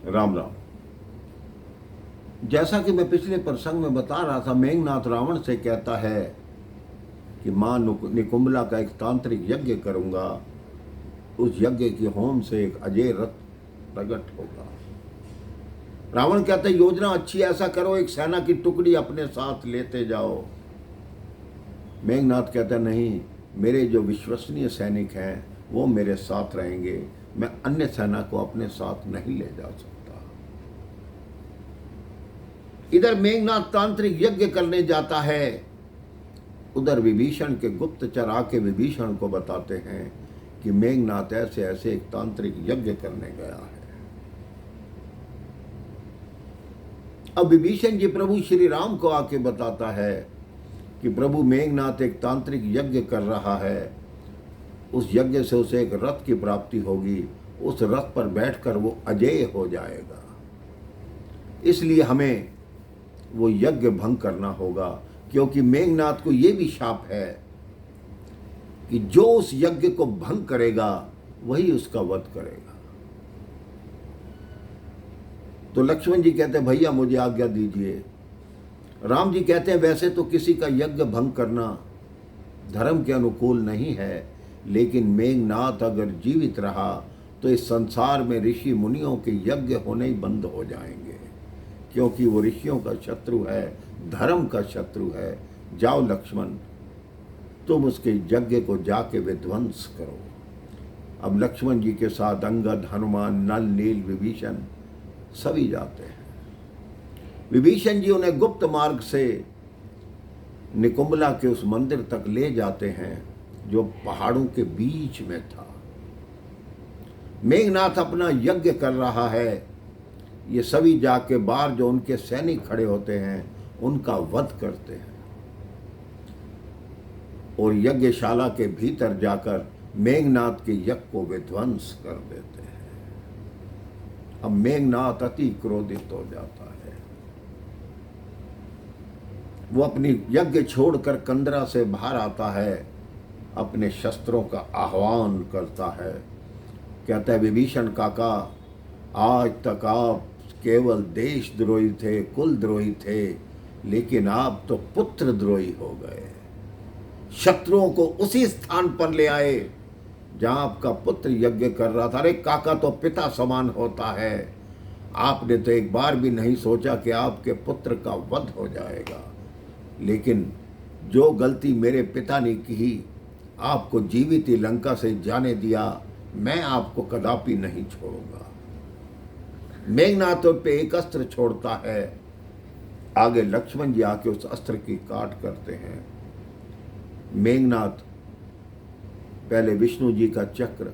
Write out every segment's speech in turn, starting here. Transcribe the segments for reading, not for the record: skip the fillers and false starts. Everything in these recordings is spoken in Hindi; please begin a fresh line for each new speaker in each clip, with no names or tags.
राम राम। जैसा कि मैं पिछले प्रसंग में बता रहा था, मेघनाथ रावण से कहता है कि मां निकुंभला का एक तांत्रिक यज्ञ करूंगा, उस यज्ञ की होम से एक अजय रथ प्रकट होगा। रावण कहता है योजना अच्छी, ऐसा करो एक सेना की टुकड़ी अपने साथ लेते जाओ। मेघनाथ कहता नहीं, मेरे जो विश्वसनीय सैनिक हैं वो मेरे साथ रहेंगे, मैं अन्य सेना को अपने साथ नहीं ले जा सकता। इधर मेघनाथ तांत्रिक यज्ञ करने जाता है, उधर विभीषण के गुप्तचर आके विभीषण को बताते हैं कि मेघनाथ ऐसे ऐसे एक तांत्रिक यज्ञ करने गया है। अब विभीषण जी प्रभु श्री राम को आके बताता है कि प्रभु मेघनाथ एक तांत्रिक यज्ञ कर रहा है, उस यज्ञ से उसे एक रथ की प्राप्ति होगी, उस रथ पर बैठकर वो अजेय हो जाएगा, इसलिए हमें वो यज्ञ भंग करना होगा। क्योंकि मेघनाथ को ये भी शाप है कि जो उस यज्ञ को भंग करेगा वही उसका वध करेगा। तो लक्ष्मण जी कहते हैं भैया मुझे आज्ञा दीजिए। राम जी कहते हैं वैसे तो किसी का यज्ञ भंग करना धर्म के अनुकूल नहीं है, लेकिन मेघनाथ अगर जीवित रहा तो इस संसार में ऋषि मुनियों के यज्ञ होने ही बंद हो जाएंगे, क्योंकि वो ऋषियों का शत्रु है, धर्म का शत्रु है। जाओ लक्ष्मण, तुम उसके यज्ञ को जाके विध्वंस करो। अब लक्ष्मण जी के साथ अंगद, हनुमान, नल, नील, विभीषण सभी जाते हैं। विभीषण जी उन्हें गुप्त मार्ग से निकुंभला के उस मंदिर तक ले जाते हैं जो पहाड़ों के बीच में था। मेघनाथ अपना यज्ञ कर रहा है, ये सभी जाके बाहर जो उनके सैनिक खड़े होते हैं उनका वध करते हैं और यज्ञशाला के भीतर जाकर मेघनाथ के यज्ञ को विध्वंस कर देते हैं। अब मेघनाथ अति क्रोधित हो जाता है, वो अपनी यज्ञ छोड़कर कंदरा से बाहर आता है, अपने शस्त्रों का आह्वान करता है। कहता है विभीषण काका, आज तक आप केवल देशद्रोही थे, कुल द्रोही थे, लेकिन आप तो पुत्र द्रोही हो गए। शत्रुओं को उसी स्थान पर ले आए जहां आपका पुत्र यज्ञ कर रहा था। अरे काका तो पिता समान होता है, आपने तो एक बार भी नहीं सोचा कि आपके पुत्र का वध हो जाएगा। लेकिन जो गलती मेरे पिता ने की, आपको जीवित ही लंका से जाने दिया, मैं आपको कदापि नहीं छोड़ूंगा। मेघनाथ पे एक अस्त्र छोड़ता है, आगे लक्ष्मण जी आके उस अस्त्र की काट करते हैं। मेघनाथ पहले विष्णु जी का चक्र,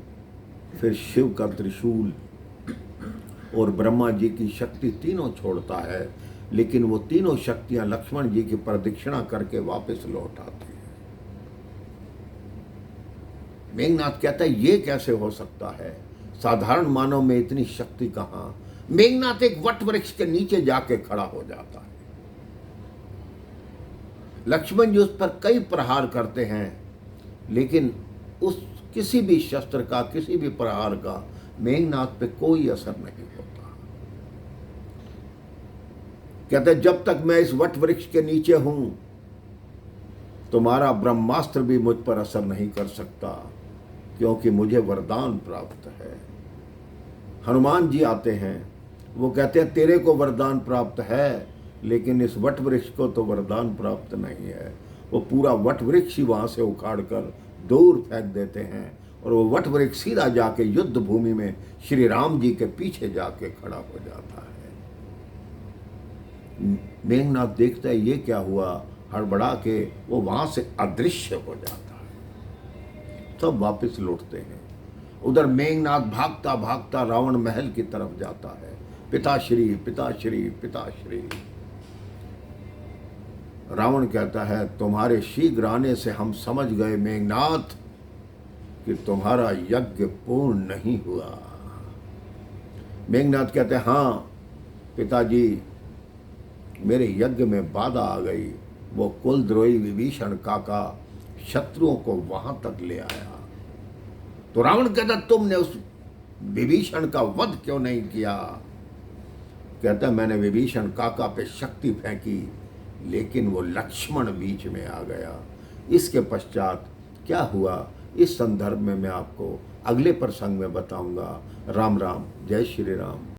फिर शिव का त्रिशूल और ब्रह्मा जी की शक्ति तीनों छोड़ता है, लेकिन वो तीनों शक्तियां लक्ष्मण जी की प्रदक्षिणा करके वापस लौट आती है। मेघनाथ कहता है ये कैसे हो सकता है, साधारण मानव में इतनी शक्ति कहां। मेघनाथ एक वट वृक्ष के नीचे जाके खड़ा हो जाता है। लक्ष्मण जी उस पर कई प्रहार करते हैं, लेकिन उस किसी भी शस्त्र का, किसी भी प्रहार का मेघनाथ पे कोई असर नहीं होता। कहते जब तक मैं इस वट वृक्ष के नीचे हूं, तुम्हारा ब्रह्मास्त्र भी मुझ पर असर नहीं कर सकता, क्योंकि मुझे वरदान प्राप्त है। हनुमान जी आते हैं, वो कहते हैं तेरे को वरदान प्राप्त है, लेकिन इस वट वृक्ष को तो वरदान प्राप्त नहीं है। वो पूरा वट वृक्ष ही वहां से उखाड़ कर दूर फेंक देते हैं और वो वट वृक्ष सीधा जाके युद्ध भूमि में श्री राम जी के पीछे जाके खड़ा हो जाता है। मेघनाथ देखता है ये क्या हुआ, हड़बड़ा के वो वहां से अदृश्य हो जाता है। सब वापस लौटते हैं। उधर मेघनाथ भागता भागता रावण महल की तरफ जाता है। पिताश्री पिताश्री पिताश्री। रावण कहता है तुम्हारे शीघ्र आने से हम समझ गए मेघनाथ कि तुम्हारा यज्ञ पूर्ण नहीं हुआ। मेघनाथ कहते हैं हाँ पिताजी, मेरे यज्ञ में बाधा आ गई। वो कुलद्रोही विभीषण काका शत्रुओं को वहां तक ले आया। तो रावण कहता तुमने उस विभीषण का वध क्यों नहीं किया। कहता है मैंने विभीषण काका पे शक्ति फेंकी, लेकिन वो लक्ष्मण बीच में आ गया। इसके पश्चात क्या हुआ, इस संदर्भ में मैं आपको अगले प्रसंग में बताऊंगा। राम राम, जय श्री राम।